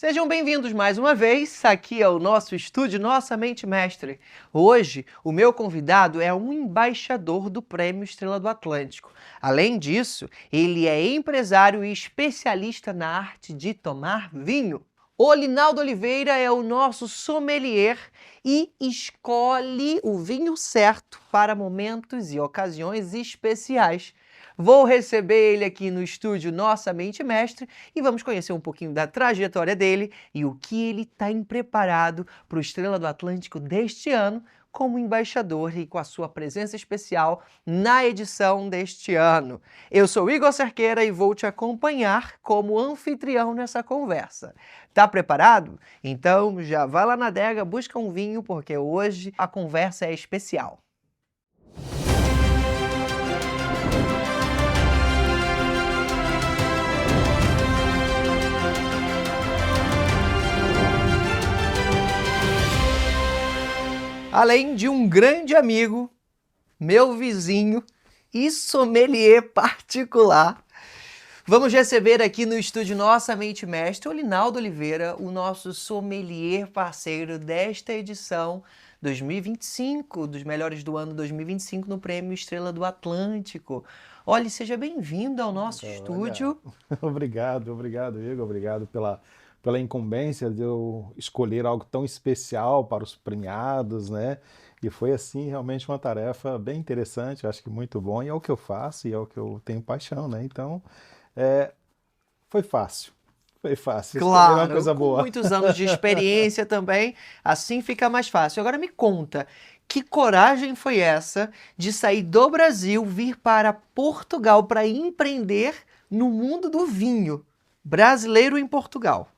Sejam bem-vindos mais uma vez aqui ao nosso estúdio Nossa Mente Mestre. Hoje, o meu convidado é um embaixador do Prêmio Estrela do Atlântico. Além disso, ele é empresário e especialista na arte de tomar vinho. O Linaldo Oliveira é o nosso sommelier e escolhe o vinho certo para momentos e ocasiões especiais. Vou receber ele aqui no estúdio Nossa Mente Mestre e vamos conhecer um pouquinho da trajetória dele e o que ele tem preparado para o Estrela do Atlântico deste ano como embaixador e com a sua presença especial na edição deste ano. Eu sou Igor Cerqueira e vou te acompanhar como anfitrião nessa conversa. Tá preparado? Então já vai lá na adega, busca um vinho, porque hoje a conversa é especial. Além de um grande amigo, meu vizinho e sommelier particular, vamos receber aqui no estúdio Nossa Mente Mestre o Linaldo Oliveira, o nosso sommelier parceiro desta edição 2025, dos melhores do ano 2025 no Prêmio Estrela do Atlântico. Olha, seja bem-vindo ao nosso estúdio. Obrigado, Igor. Obrigado pela incumbência de eu escolher algo tão especial para os premiados, né? E foi, assim, realmente uma tarefa bem interessante, acho que muito bom, e é o que eu faço e é o que eu tenho paixão, né? Então, é, foi fácil, escolher uma Claro, coisa com boa. muitos anos de experiência também, assim fica mais fácil. Agora me conta, que coragem foi essa de sair do Brasil, vir para Portugal para empreender no mundo do vinho? Brasileiro em Portugal.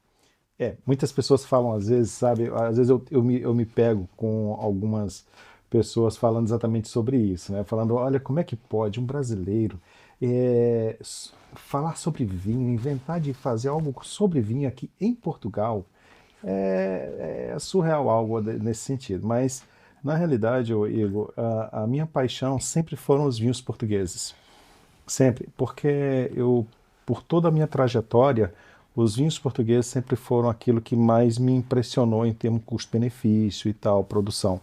Muitas pessoas falam às vezes, sabe, às vezes eu me pego com algumas pessoas falando exatamente sobre isso, né? Falando, olha, como é que pode um brasileiro falar sobre vinho, inventar de fazer algo sobre vinho aqui em Portugal? É surreal algo nesse sentido, mas na realidade, Igor, a minha paixão sempre foram os vinhos portugueses. Sempre, porque por toda a minha trajetória, os vinhos portugueses sempre foram aquilo que mais me impressionou em termos de custo-benefício e tal, produção.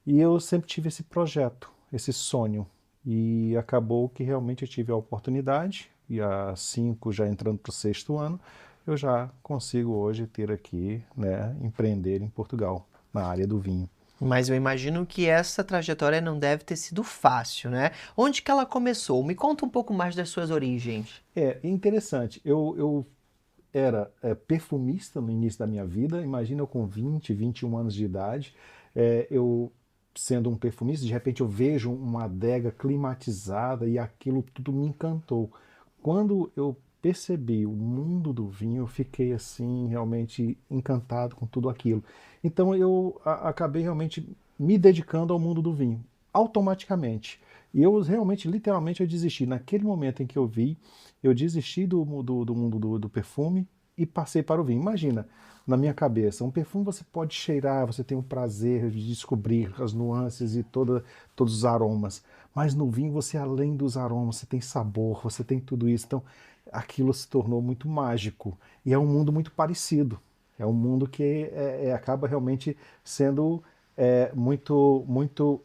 E eu sempre tive esse projeto, esse sonho. E acabou que realmente eu tive a oportunidade, e há 5, já entrando para o 6º ano, eu já consigo hoje ter aqui, né, empreender em Portugal, na área do vinho. Mas eu imagino que essa trajetória não deve ter sido fácil, né? Onde que ela começou? Me conta um pouco mais das suas origens. É interessante, eu era perfumista no início da minha vida. Imagina eu com 20, 21 anos de idade, eu sendo um perfumista, de repente eu vejo uma adega climatizada e aquilo tudo me encantou. Quando eu percebi o mundo do vinho, eu fiquei assim realmente encantado com tudo aquilo. Então eu acabei realmente me dedicando ao mundo do vinho, automaticamente. E eu realmente, literalmente, eu desisti. Naquele momento em que eu vi, eu desisti do mundo do perfume e passei para o vinho. Imagina, na minha cabeça, um perfume você pode cheirar, você tem o prazer de descobrir as nuances e todos os aromas. Mas no vinho você, além dos aromas, você tem sabor, você tem tudo isso. Então, aquilo se tornou muito mágico. E é um mundo muito parecido. É um mundo que acaba realmente sendo muito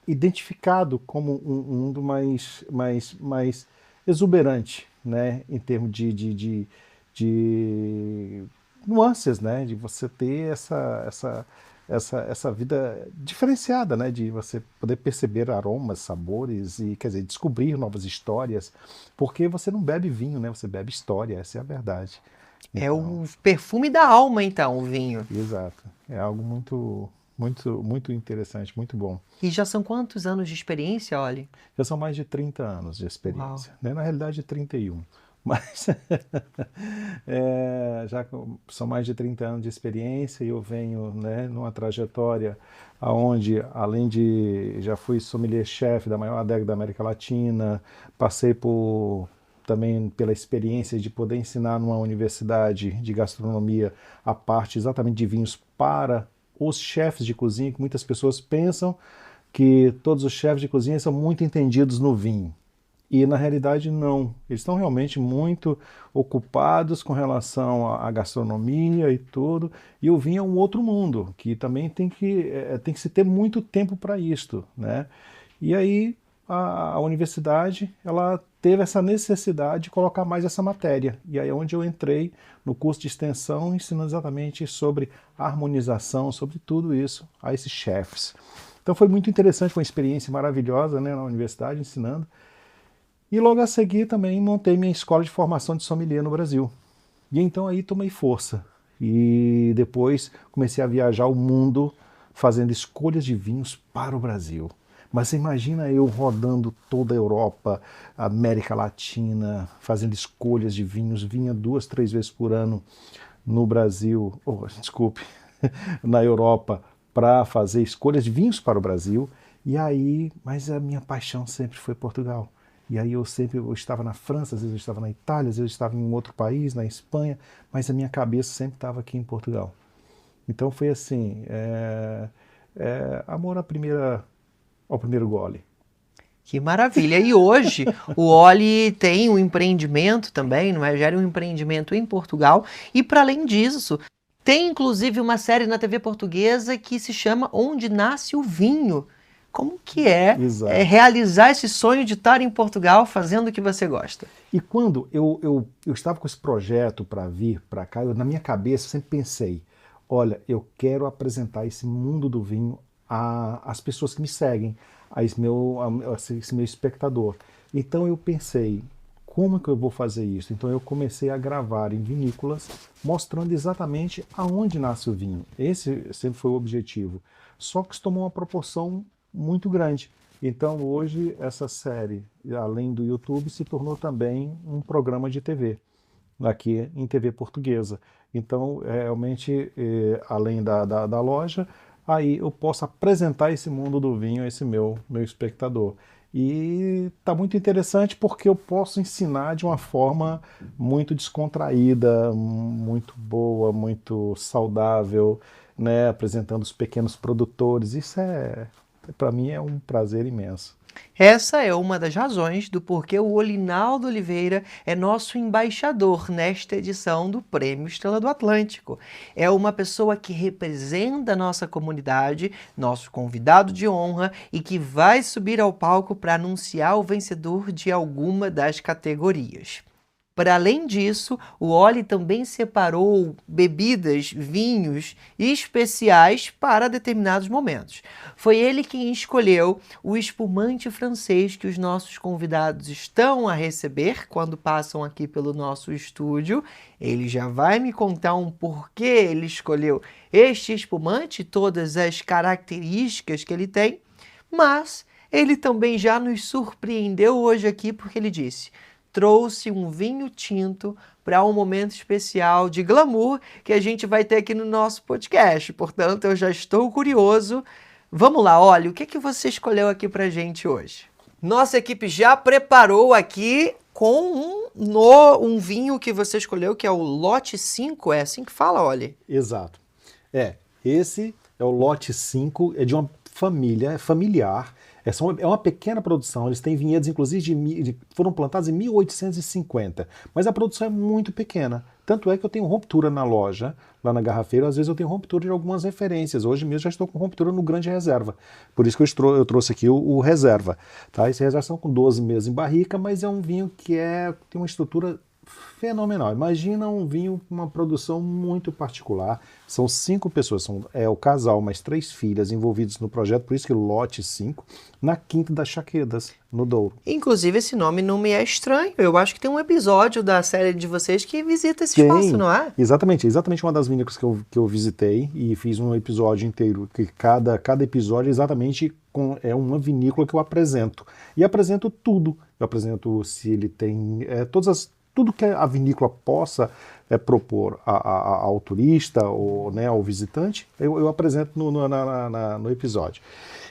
identificado como um mundo mais exuberante, né, em termos de nuances, né, de você ter essa vida diferenciada, né, de você poder perceber aromas, sabores e, quer dizer, descobrir novas histórias, porque você não bebe vinho, né, você bebe história, essa é a verdade. É Então, o perfume da alma, então, o vinho. exato, é algo muito interessante, muito bom. E já são quantos anos de experiência, olhe? Já são mais de 30 anos de Uau. experiência, né? Na realidade, 31. Mas são mais de 30 anos de experiência e eu venho, né, numa trajetória onde, além de já fui sommelier-chefe da maior adega da América Latina, passei também pela experiência de poder ensinar numa universidade de gastronomia a parte exatamente de vinhos para os chefes de cozinha, que muitas pessoas pensam que todos os chefes de cozinha são muito entendidos no vinho. E na realidade não, eles estão realmente muito ocupados com relação à gastronomia e tudo, e o vinho é um outro mundo, que também tem que se ter muito tempo para isto, né? E aí a universidade, ela teve essa necessidade de colocar mais essa matéria, e aí é onde eu entrei no curso de extensão, ensinando exatamente sobre harmonização, sobre tudo isso, a esses chefs. Então foi muito interessante, foi uma experiência maravilhosa, né, na universidade, ensinando. E logo a seguir também montei minha escola de formação de sommelier no Brasil. E então aí tomei força. E depois comecei a viajar o mundo fazendo escolhas de vinhos para o Brasil. Mas você imagina eu rodando toda a Europa, América Latina, fazendo escolhas de vinhos, vinha 2, 3 vezes por ano no Brasil, desculpe, na Europa, para fazer escolhas de vinhos para o Brasil. E aí, mas a minha paixão sempre foi Portugal. E aí eu estava na França, às vezes eu estava na Itália, às vezes eu estava em um outro país, na Espanha, mas a minha cabeça sempre estava aqui em Portugal. Então foi assim, amor ao primeiro gole. Que maravilha! E hoje o Oli tem um empreendimento também, não é? Gera um empreendimento em Portugal. E para além disso, tem inclusive uma série na TV portuguesa que se chama Onde Nasce o Vinho. Como que é Exato. realizar esse sonho de estar em Portugal fazendo o que você gosta? E quando eu estava com esse projeto para vir para cá, na minha cabeça eu sempre pensei, olha, eu quero apresentar esse mundo do vinho às pessoas que me seguem, esse meu espectador. Então eu pensei, como que eu vou fazer isso? Então eu comecei a gravar em vinícolas, mostrando exatamente aonde nasce o vinho. Esse sempre foi o objetivo. Só que isso tomou uma proporção muito grande. Então hoje essa série, além do YouTube, se tornou também um programa de TV, aqui em TV portuguesa. Então realmente, além da loja, aí eu posso apresentar esse mundo do vinho a esse meu espectador. E está muito interessante porque eu posso ensinar de uma forma muito descontraída, muito boa, muito saudável, né? Apresentando os pequenos produtores. Isso para mim é um prazer imenso. Essa é uma das razões do porquê o Olinaldo Oliveira é nosso embaixador nesta edição do Prêmio Estrela do Atlântico. É uma pessoa que representa a nossa comunidade, nosso convidado de honra e que vai subir ao palco para anunciar o vencedor de alguma das categorias. Para além disso, o Oli também separou bebidas, vinhos especiais para determinados momentos. Foi ele quem escolheu o espumante francês que os nossos convidados estão a receber quando passam aqui pelo nosso estúdio. Ele já vai me contar um porquê ele escolheu este espumante, todas as características que ele tem, mas ele também já nos surpreendeu hoje aqui porque ele disse: trouxe um vinho tinto para um momento especial de glamour que a gente vai ter aqui no nosso podcast. Portanto, eu já estou curioso. Vamos lá, olha, o que você escolheu aqui para a gente hoje? Nossa equipe já preparou aqui com um vinho que você escolheu, que é o Lote 5, é assim que fala, olha? Exato. Esse é o Lote 5, é de uma família, é familiar. É uma pequena produção, eles têm vinhedos, inclusive, foram plantados em 1850, mas a produção é muito pequena. Tanto é que eu tenho ruptura na loja, lá na Garrafeira, às vezes eu tenho ruptura de algumas referências. Hoje mesmo já estou com ruptura no Grande Reserva. Por isso que eu trouxe aqui o Reserva. Tá? Esse Reserva são com 12 meses em barrica, mas é um vinho que tem uma estrutura fenomenal. Imagina um vinho com uma produção muito particular. São 5 pessoas, o casal, mais 3 filhas envolvidos no projeto, por isso que Lote 5, na Quinta das Chaquedas, no Douro. Inclusive, esse nome não me é estranho. Eu acho que tem um episódio da série de vocês que visita esse espaço, não é? Exatamente uma das vinícolas que eu visitei e fiz um episódio inteiro, que cada episódio exatamente é uma vinícola que eu apresento. E apresento tudo. Eu apresento se ele tem tudo que a vinícola possa propor ao turista ou, né, ao visitante, eu apresento no episódio.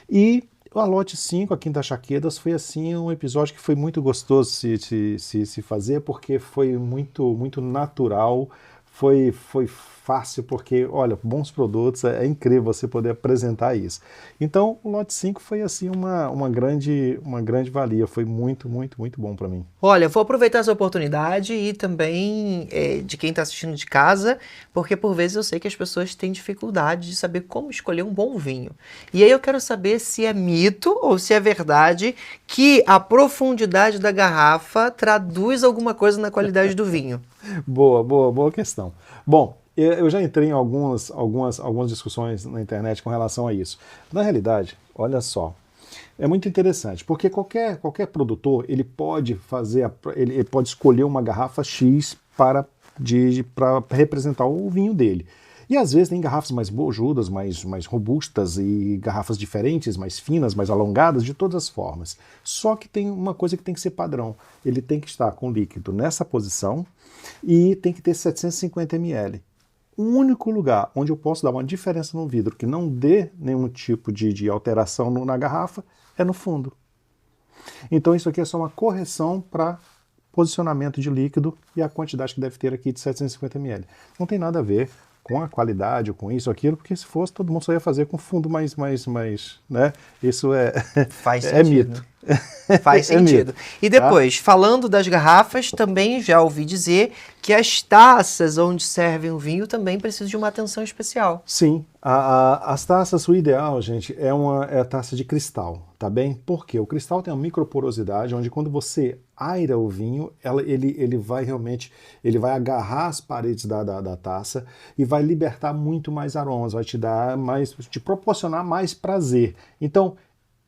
E a Lote 5, a Quinta Chaquedas, foi assim um episódio que foi muito gostoso se fazer, porque foi muito, muito natural, foi fácil, porque, olha, bons produtos, é incrível você poder apresentar isso. Então, o lote 5 foi, assim, uma grande valia, foi muito, muito, muito bom para mim. Olha, vou aproveitar essa oportunidade e também de quem está assistindo de casa, porque por vezes eu sei que as pessoas têm dificuldade de saber como escolher um bom vinho. E aí eu quero saber se é mito ou se é verdade que a profundidade da garrafa traduz alguma coisa na qualidade do vinho. Boa questão. Bom, eu já entrei em algumas discussões na internet com relação a isso. Na realidade, olha só, é muito interessante, porque qualquer produtor ele pode ele pode escolher uma garrafa X para representar o vinho dele. E às vezes tem garrafas mais bojudas, mais robustas e garrafas diferentes, mais finas, mais alongadas, de todas as formas. Só que tem uma coisa que tem que ser padrão. Ele tem que estar com o líquido nessa posição e tem que ter 750 ml. O único lugar onde eu posso dar uma diferença no vidro que não dê nenhum tipo de alteração na garrafa é no fundo. Então isso aqui é só uma correção para posicionamento de líquido e a quantidade que deve ter aqui de 750 ml. Não tem nada a ver com a qualidade ou com isso ou aquilo, porque se fosse todo mundo só ia fazer com fundo mais né? Isso Faz é sentido. mito. Faz sentido. E depois, falando das garrafas, também já ouvi dizer que as taças onde servem o vinho também precisam de uma atenção especial. Sim, as taças, o ideal, gente, é a taça de cristal, tá bem? Porque o cristal tem uma microporosidade, onde quando você aira o vinho, ele vai agarrar as paredes da taça e vai libertar muito mais aromas, vai te proporcionar mais prazer. Então,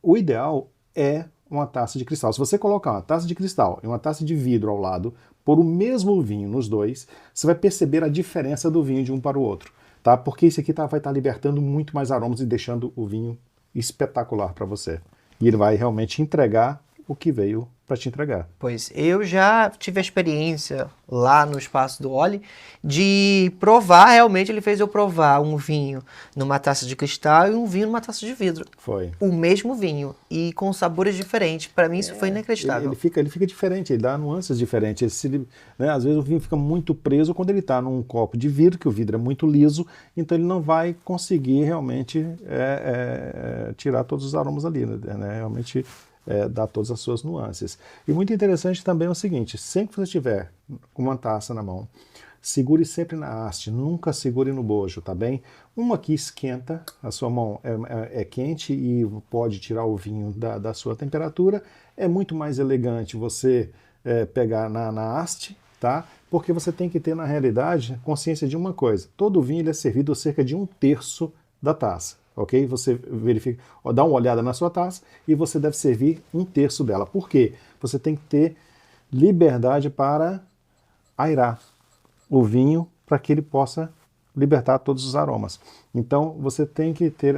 o ideal é uma taça de cristal. Se você colocar uma taça de cristal e uma taça de vidro ao lado, pôr o mesmo vinho nos dois, você vai perceber a diferença do vinho de um para o outro, tá? Porque esse aqui vai estar libertando muito mais aromas e deixando o vinho espetacular para você. E ele vai realmente entregar o que veio para te entregar. Pois eu já tive a experiência lá no Espaço do Oli de provar, realmente ele fez eu provar um vinho numa taça de cristal e um vinho numa taça de vidro. Foi. O mesmo vinho e com sabores diferentes. Para mim isso foi inacreditável. Ele fica diferente, ele dá nuances diferentes. Né, às vezes o vinho fica muito preso quando ele está num copo de vidro, que o vidro é muito liso, então ele não vai conseguir realmente tirar todos os aromas ali, né? Realmente dar todas as suas nuances. E muito interessante também é o seguinte, sempre que você tiver com uma taça na mão, segure sempre na haste, nunca segure no bojo, tá bem? Uma aqui esquenta, a sua mão é quente e pode tirar o vinho da sua temperatura. É muito mais elegante você pegar na haste, tá? Porque você tem que ter, na realidade, consciência de uma coisa. Todo vinho ele é servido cerca de 1/3 da taça. Ok? Você verifica, dá uma olhada na sua taça e você deve servir 1/3 dela. Por quê? Você tem que ter liberdade para airar o vinho para que ele possa libertar todos os aromas. Então você tem que ter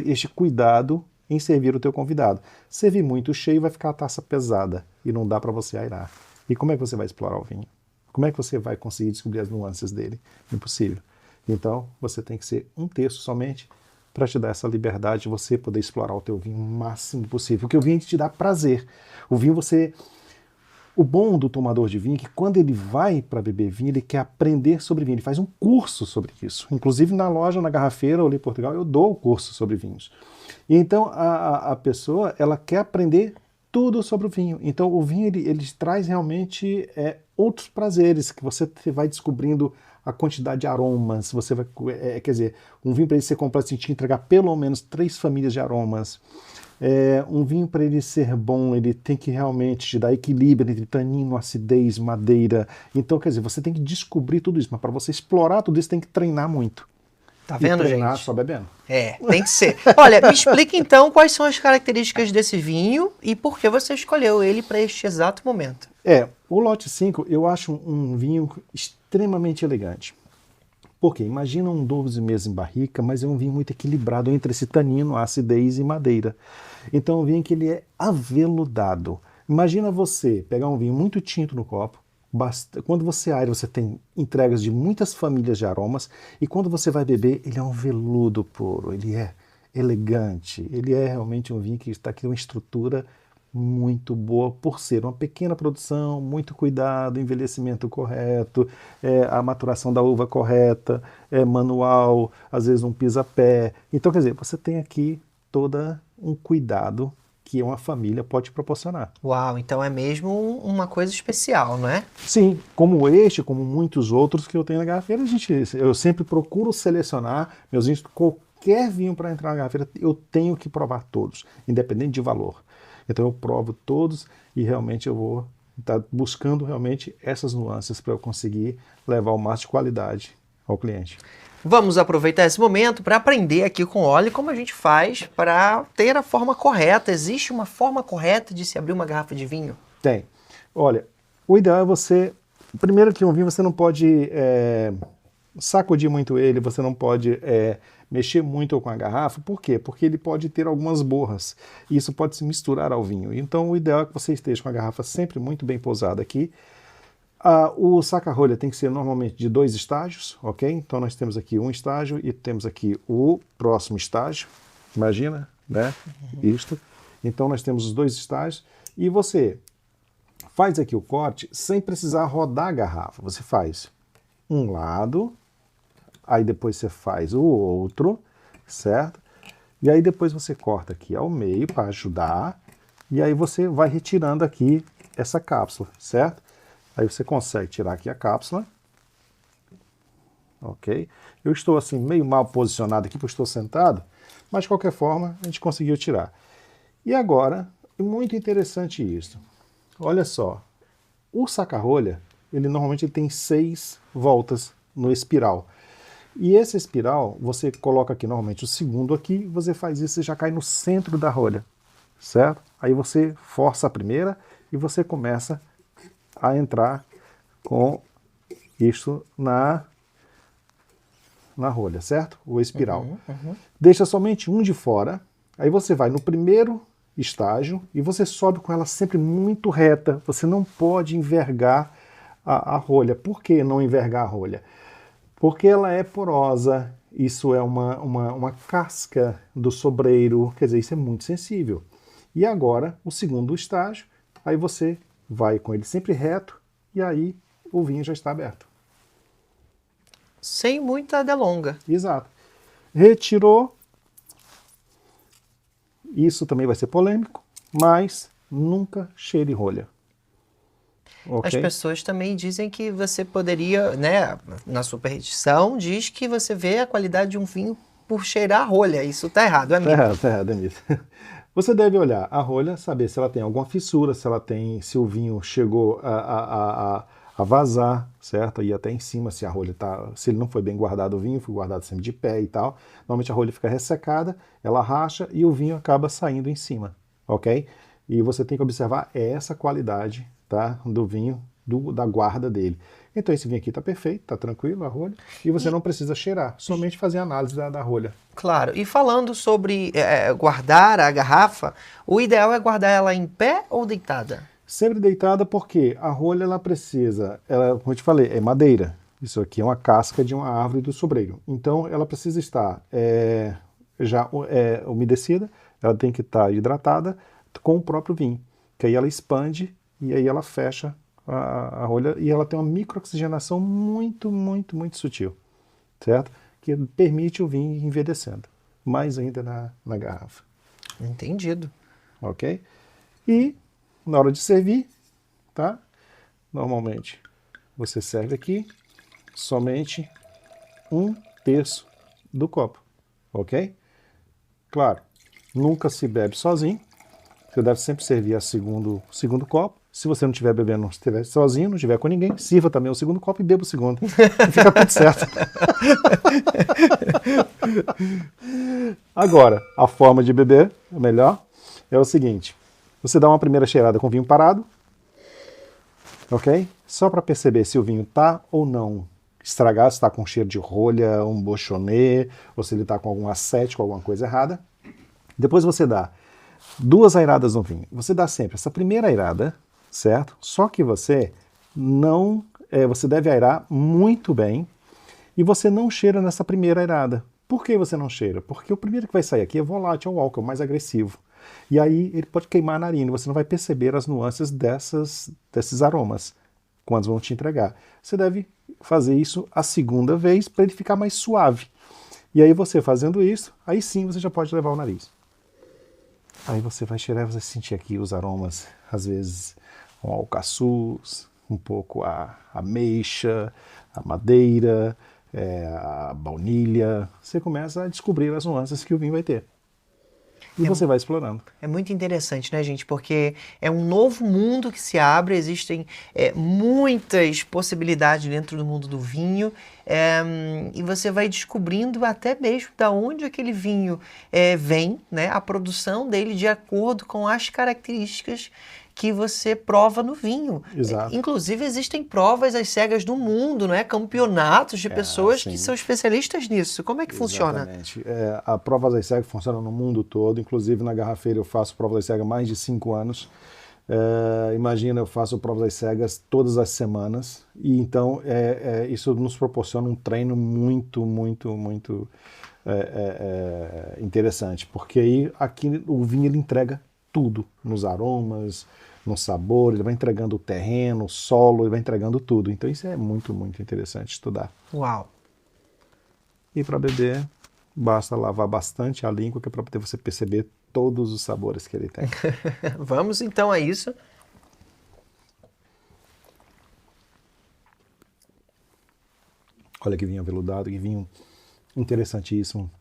este cuidado em servir o teu convidado. Servir muito cheio vai ficar a taça pesada e não dá para você airar. E como é que você vai explorar o vinho? Como é que você vai conseguir descobrir as nuances dele? Impossível. Então você tem que ser 1/3 somente para te dar essa liberdade de você poder explorar o teu vinho o máximo possível. Porque o vinho te dá prazer. O vinho O bom do tomador de vinho é que quando ele vai para beber vinho, ele quer aprender sobre vinho. Ele faz um curso sobre isso. Inclusive na loja, na Garrafeira, ali em Portugal, eu dou o curso sobre vinhos. E então a pessoa, ela quer aprender tudo sobre o vinho. Então o vinho, ele traz realmente outros prazeres, que você vai descobrindo a quantidade de aromas, você vai, quer dizer, um vinho para ele ser completo, você tem que entregar pelo menos 3 famílias de aromas. Um vinho para ele ser bom, ele tem que realmente te dar equilíbrio entre tanino, acidez, madeira. Então, quer dizer, você tem que descobrir tudo isso, mas para você explorar tudo isso, tem que treinar muito. Tá vendo, treinar gente? só bebendo. Tem que ser. Olha, me explica então quais são as características desse vinho e por que você escolheu ele para este exato momento. O lote 5 eu acho um vinho extremamente elegante. Porque imagina um 12 meses em barrica, mas é um vinho muito equilibrado entre esse tanino, acidez e madeira. Então é um vinho que ele é aveludado. Imagina você pegar um vinho muito tinto no copo, quando você aira, você tem entregas de muitas famílias de aromas, e quando você vai beber, ele é um veludo puro, ele é elegante, ele é realmente um vinho que está aqui uma estrutura muito boa por ser uma pequena produção, muito cuidado, envelhecimento correto, a maturação da uva correta, manual, às vezes um pisa-pé. Então, quer dizer, você tem aqui todo um cuidado que uma família pode proporcionar. Uau, então é mesmo uma coisa especial, não é? Sim, como este, como muitos outros que eu tenho na garrafeira, eu sempre procuro selecionar meus vinhos, qualquer vinho para entrar na garrafeira, eu tenho que provar todos, independente de valor. Então eu provo todos e realmente eu vou estar buscando realmente essas nuances para eu conseguir levar o máximo de qualidade ao cliente. Vamos aproveitar esse momento para aprender aqui com o Oli como a gente faz para ter a forma correta. Existe uma forma correta de se abrir uma garrafa de vinho? Tem. Olha, o ideal é você... Primeiro que um vinho você não pode sacudir muito ele, você não pode mexer muito com a garrafa. Por quê? Porque ele pode ter algumas borras e isso pode se misturar ao vinho. Então o ideal é que você esteja com a garrafa sempre muito bem pousada aqui. O saca-rolha tem que ser normalmente de 2 estágios, ok? Então nós temos aqui um estágio e temos aqui o próximo estágio. Imagina, né? Isto. Então nós temos os 2 estágios e você faz aqui o corte sem precisar rodar a garrafa. Você faz um lado, aí depois você faz o outro, certo? E aí depois você corta aqui ao meio para ajudar e aí você vai retirando aqui essa cápsula, certo? Aí você consegue tirar aqui a cápsula, ok? Eu estou assim meio mal posicionado aqui porque eu estou sentado, mas de qualquer forma a gente conseguiu tirar. E agora, é muito interessante isso. Olha só, o saca-rolha, ele normalmente tem 6 voltas no espiral. E esse espiral, você coloca aqui normalmente o segundo aqui, você faz isso e já cai no centro da rolha, certo? Aí você força a primeira e você começa a entrar com isso na rolha, certo? O espiral. Deixa somente um de fora, aí você vai no primeiro estágio e você sobe com ela sempre muito reta, você não pode envergar a rolha. Por que não envergar a rolha? Porque ela é porosa, isso é uma casca do sobreiro, quer dizer, isso é muito sensível. E agora, o segundo estágio, aí você vai com ele sempre reto e aí o vinho já está aberto. Sem muita delonga. Exato. Retirou. Isso também vai ser polêmico, mas nunca cheire rolha. As Ok? pessoas também dizem que você poderia, né, na superstição, diz que você vê a qualidade de um vinho por cheirar a rolha. Isso tá errado, é Tá mito. errado, tá errado, Denise. Você deve olhar a rolha, saber se ela tem alguma fissura, se o vinho chegou a vazar, certo? E até em cima, se a rolha se ele não foi bem guardado o vinho, foi guardado sempre de pé e tal. Normalmente a rolha fica ressecada, ela racha e o vinho acaba saindo em cima, ok? E você tem que observar essa qualidade, tá, do vinho, da guarda dele. Então esse vinho aqui está perfeito, está tranquilo, a rolha, e você não precisa cheirar, somente fazer a análise da rolha. Claro. E falando sobre guardar a garrafa, o ideal é guardar ela em pé ou deitada? Sempre deitada porque a rolha ela precisa, como eu te falei, é madeira. Isso aqui é uma casca de uma árvore do sobreiro. Então ela precisa estar já umedecida, ela tem que estar hidratada com o próprio vinho, que aí ela expande e aí ela fecha a rolha e ela tem uma microoxigenação muito, muito, muito sutil, certo? Que permite o vinho ir envelhecendo, mais ainda na garrafa. Entendido. Ok? E na hora de servir, tá? Normalmente você serve aqui somente 1/3 do copo, ok? Claro, nunca se bebe sozinho. Você deve sempre servir a segundo copo. Se você não estiver bebendo, se estiver sozinho, não estiver com ninguém, sirva também o segundo copo e beba o segundo. E fica tudo certo. Agora, a forma de beber, melhor, é o seguinte. Você dá uma primeira cheirada com vinho parado, ok? Só para perceber se o vinho está ou não estragado, se está com cheiro de rolha, um bochonê, ou se ele está com algum acético, alguma coisa errada. Depois você dá 2 airadas no vinho. Você dá sempre essa primeira airada, certo? Só que você não... você deve airar muito bem e você não cheira nessa primeira airada. Por que você não cheira? Porque o primeiro que vai sair aqui é volátil, é o álcool, mais agressivo. E aí ele pode queimar a narina, você não vai perceber as nuances desses aromas quando vão te entregar. Você deve fazer isso a segunda vez para ele ficar mais suave. E aí você fazendo isso, aí sim você já pode levar o nariz. Aí você vai cheirar e você vai sentir aqui os aromas, às vezes um alcaçuz, um pouco a ameixa, a madeira, a baunilha. Você começa a descobrir as nuances que o vinho vai ter. E você vai explorando. É muito interessante, né, gente? Porque é um novo mundo que se abre, existem muitas possibilidades dentro do mundo do vinho, e você vai descobrindo até mesmo da onde aquele vinho vem, né? A produção dele de acordo com as características que você prova no vinho. Exato. Inclusive, existem provas às cegas do mundo, né? Campeonatos de pessoas que são especialistas nisso. Como é que funciona? Exatamente. A prova às cegas funciona no mundo todo. Inclusive, na Garrafeira, eu faço prova às cegas há mais de 5 anos. Imagina, eu faço provas às cegas todas as semanas. E então, isso nos proporciona um treino muito, muito, muito interessante. Porque aí, aqui, o vinho ele entrega tudo nos aromas, no sabor, ele vai entregando o terreno, o solo, ele vai entregando tudo. Então isso é muito, muito interessante estudar. Uau! E para beber, basta lavar bastante a língua, que é para poder você perceber todos os sabores que ele tem. Vamos então a isso. Olha que vinho aveludado, que vinho interessantíssimo.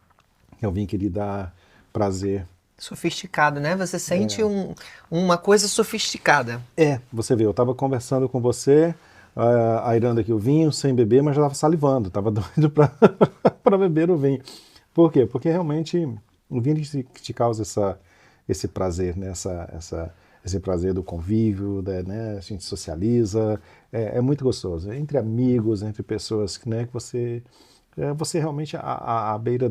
É um vinho que lhe dá prazer. Sofisticado, né? Você sente uma coisa sofisticada. Você vê, eu estava conversando com você, airando aqui o vinho, sem beber, mas já estava salivando, estava doido para beber o vinho. Por quê? Porque realmente o vinho te causa esse prazer, né? Esse prazer do convívio, né? A gente socializa, é muito gostoso. Entre amigos, entre pessoas, né? Que você realmente à beira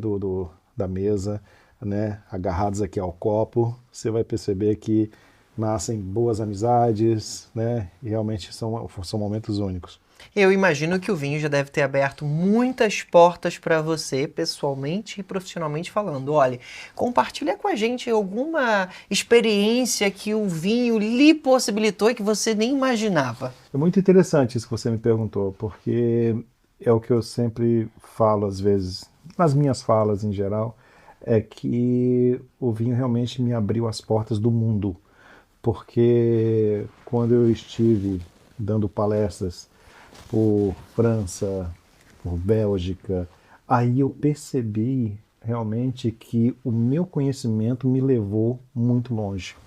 da mesa, né, agarrados aqui ao copo, você vai perceber que nascem boas amizades, né, e realmente são momentos únicos. Eu imagino que o vinho já deve ter aberto muitas portas para você, pessoalmente e profissionalmente falando. Olha, compartilha com a gente alguma experiência que o vinho lhe possibilitou e que você nem imaginava. É muito interessante isso que você me perguntou, porque é o que eu sempre falo às vezes, nas minhas falas em geral, é que o vinho realmente me abriu as portas do mundo, porque quando eu estive dando palestras por França, por Bélgica, aí eu percebi realmente que o meu conhecimento me levou muito longe.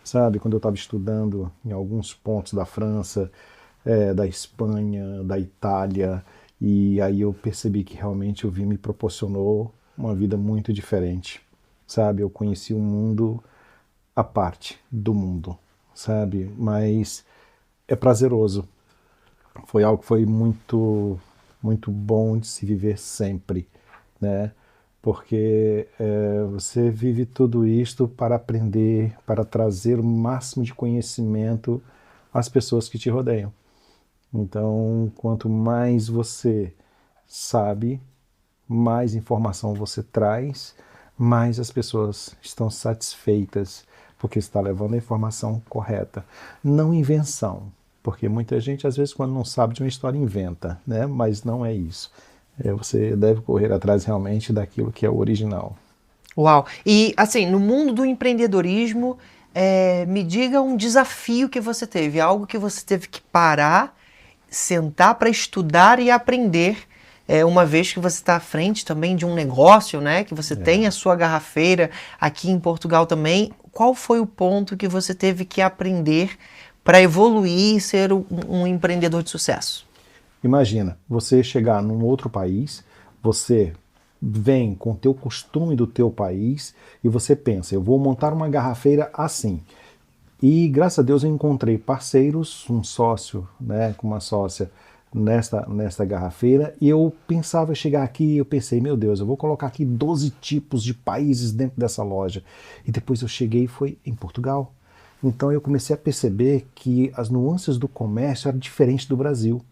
Sabe, quando eu estava estudando em alguns pontos da França, da Espanha, da Itália, e aí eu percebi que realmente o vinho me proporcionou uma vida muito diferente, sabe? Eu conheci um mundo à parte do mundo, sabe? Mas é prazeroso. Foi algo que foi muito, muito bom de se viver sempre, né? Porque você vive tudo isto para aprender, para trazer o máximo de conhecimento às pessoas que te rodeiam. Então, quanto mais você sabe, mais informação você traz, mais as pessoas estão satisfeitas, porque está levando a informação correta. Não invenção, porque muita gente, às vezes, quando não sabe de uma história, inventa, né? Mas não é isso. Você deve correr atrás realmente daquilo que é o original. Uau! E, assim, no mundo do empreendedorismo, me diga um desafio que você teve, algo que você teve que parar, sentar para estudar e aprender, uma vez que você está à frente também de um negócio, né? Que você tem a sua garrafeira aqui em Portugal também. Qual foi o ponto que você teve que aprender para evoluir e ser um empreendedor de sucesso? Imagina, você chegar num outro país, você vem com o teu costume do teu país e você pensa, eu vou montar uma garrafeira assim. E graças a Deus eu encontrei parceiros, um sócio, né, com uma sócia nesta garrafeira, e eu pensava chegar aqui, eu pensei, meu Deus, eu vou colocar aqui 12 tipos de países dentro dessa loja. E depois eu cheguei e foi em Portugal. Então eu comecei a perceber que as nuances do comércio eram diferentes do Brasil,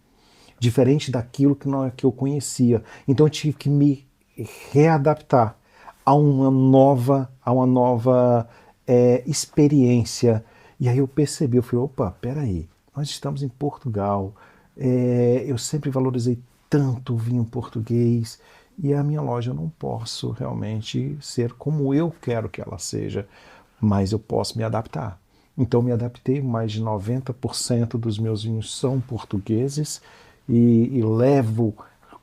diferente daquilo que eu conhecia. Então eu tive que me readaptar a uma nova experiência. E aí eu percebi, eu falei, opa, peraí, nós estamos em Portugal, eu sempre valorizei tanto o vinho português, e a minha loja eu não posso realmente ser como eu quero que ela seja, mas eu posso me adaptar. Então me adaptei, mais de 90% dos meus vinhos são portugueses e levo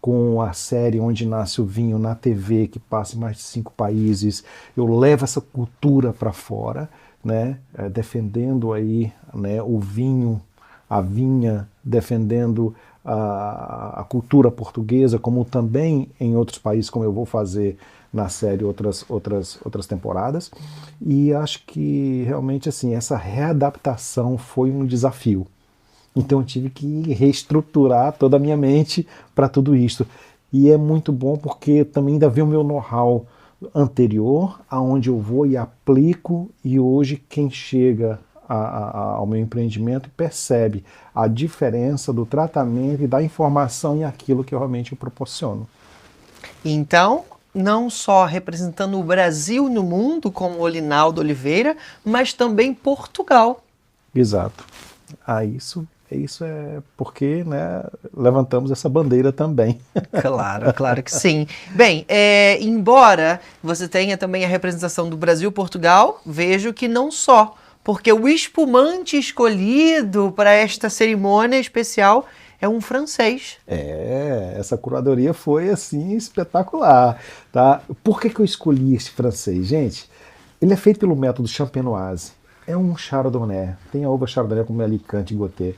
com a série Onde Nasce o Vinho na TV, que passa em mais de 5 países, eu levo essa cultura para fora, né, defendendo aí, né, o vinho, a vinha, defendendo a cultura portuguesa, como também em outros países, como eu vou fazer na série outras temporadas. E acho que realmente assim, essa readaptação foi um desafio. Então eu tive que reestruturar toda a minha mente para tudo isso. E é muito bom porque também ainda vem o meu know-how anterior, aonde eu vou e aplico, e hoje quem chega ao meu empreendimento percebe a diferença do tratamento e da informação e aquilo que eu realmente proporciono. Então, não só representando o Brasil no mundo, como o Olinaldo Oliveira, mas também Portugal. Exato. Isso é porque, né, levantamos essa bandeira também. Claro, claro que sim. Bem, embora você tenha também a representação do Brasil e Portugal, vejo que não só, porque o espumante escolhido para esta cerimônia especial é um francês. Essa curadoria foi, assim, espetacular, tá? Por que eu escolhi esse francês? Gente, ele é feito pelo método Champenoise. É um Chardonnay, tem a uva Chardonnay como Alicante e Gotê.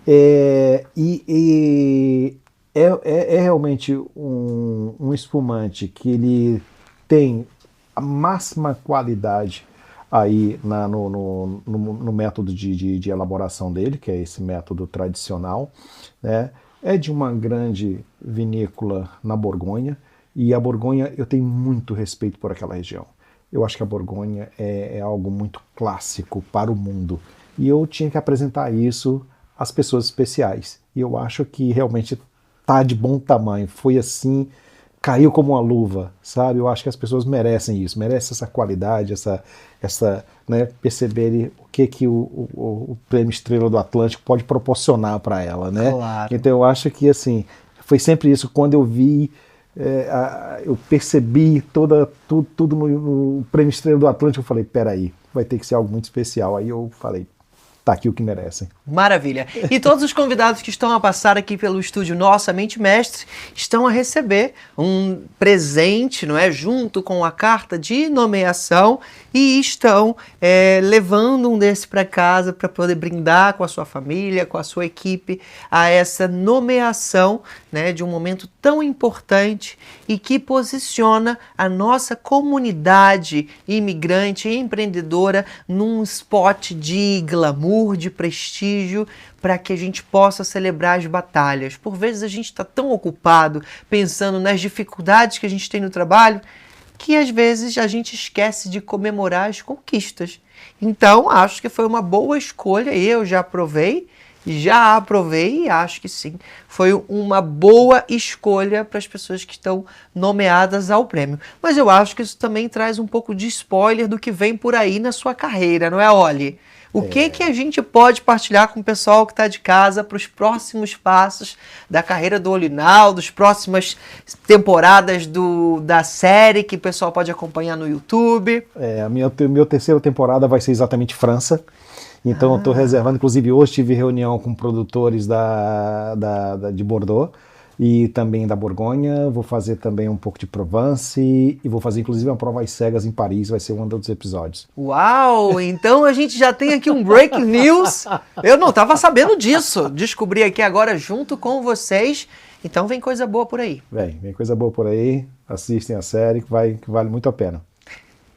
É realmente um espumante que ele tem a máxima qualidade aí no método de elaboração dele, que é esse método tradicional, né? É de uma grande vinícola na Borgonha, e a Borgonha, eu tenho muito respeito por aquela região. Eu acho que a Borgonha é algo muito clássico para o mundo. E eu tinha que apresentar isso às pessoas especiais. E eu acho que realmente tá de bom tamanho. Foi assim, caiu como uma luva, sabe? Eu acho que as pessoas merecem isso, merecem essa qualidade, né, perceberem o que o Prêmio Estrela do Atlântico pode proporcionar para ela, né? Claro. Então eu acho que assim, foi sempre isso. Quando eu vi, eu percebi tudo no Prêmio Estrela do Atlântico, eu falei, peraí, vai ter que ser algo muito especial. Aí eu falei, tá aqui o que merecem. Maravilha. E todos os convidados que estão a passar aqui pelo estúdio Nossa Mente Mestre estão a receber um presente, não é? Junto com a carta de nomeação, e estão levando um desse para casa para poder brindar com a sua família, com a sua equipe, a essa nomeação, né, de um momento tão importante e que posiciona a nossa comunidade imigrante e empreendedora num spot de glamour, de prestígio, para que a gente possa celebrar as batalhas. Por vezes a gente está tão ocupado pensando nas dificuldades que a gente tem no trabalho, que às vezes a gente esquece de comemorar as conquistas. Então, acho que foi uma boa escolha, eu já aprovei e acho que sim, foi uma boa escolha para as pessoas que estão nomeadas ao prêmio. Mas eu acho que isso também traz um pouco de spoiler do que vem por aí na sua carreira, não é, Oli? O que a gente pode partilhar com o pessoal que está de casa para os próximos passos da carreira do Olinaldo, das próximas temporadas da série que o pessoal pode acompanhar no YouTube? A minha terceira temporada vai ser exatamente França. Então eu estou reservando, inclusive hoje tive reunião com produtores de Bordeaux e também da Borgonha. Vou fazer também um pouco de Provence e vou fazer inclusive uma prova às cegas em Paris, vai ser um dos episódios. Uau! Então a gente já tem aqui um breaking news. Eu não estava sabendo disso. Descobri aqui agora junto com vocês. Então vem coisa boa por aí. Vem coisa boa por aí. Assistem a série que vale muito a pena.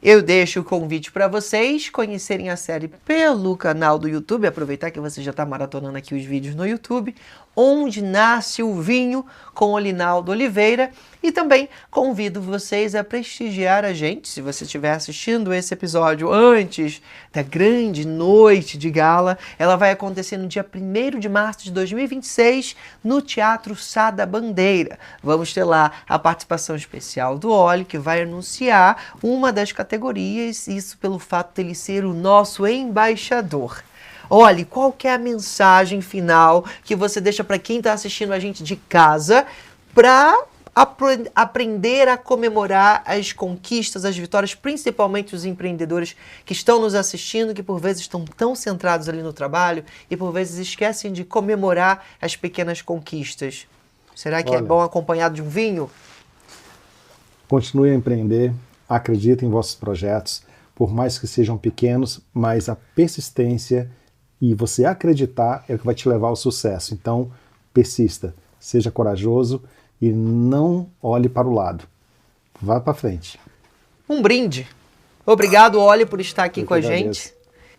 Eu deixo o convite para vocês conhecerem a série pelo canal do YouTube, aproveitar que você já está maratonando aqui os vídeos no YouTube, Onde Nasce o Vinho, com o Linaldo Oliveira. E também convido vocês a prestigiar a gente, se você estiver assistindo esse episódio antes da grande noite de gala. Ela vai acontecer no dia 1º de março de 2026, no Teatro Sá da Bandeira. Vamos ter lá a participação especial do Oli, que vai anunciar uma das categorias, isso pelo fato dele ser o nosso embaixador. Olha, qual que é a mensagem final que você deixa para quem está assistindo a gente de casa para aprender a comemorar as conquistas, as vitórias, principalmente os empreendedores que estão nos assistindo, que por vezes estão tão centrados ali no trabalho e por vezes esquecem de comemorar as pequenas conquistas. Será que é bom acompanhado de um vinho? Continue a empreender, acredite em vossos projetos, por mais que sejam pequenos, mas a persistência e você acreditar é o que vai te levar ao sucesso. Então, persista, seja corajoso e não olhe para o lado. Vá para frente. Um brinde. Obrigado, Oli, por estar aqui com a gente.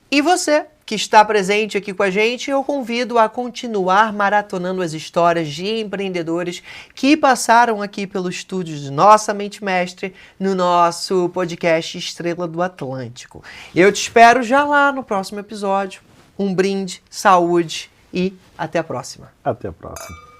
E você que está presente aqui com a gente, eu convido a continuar maratonando as histórias de empreendedores que passaram aqui pelo estúdio de Nossa Mente Mestre no nosso podcast Estrela do Atlântico. Eu te espero já lá no próximo episódio. Um brinde, saúde e até a próxima. Até a próxima.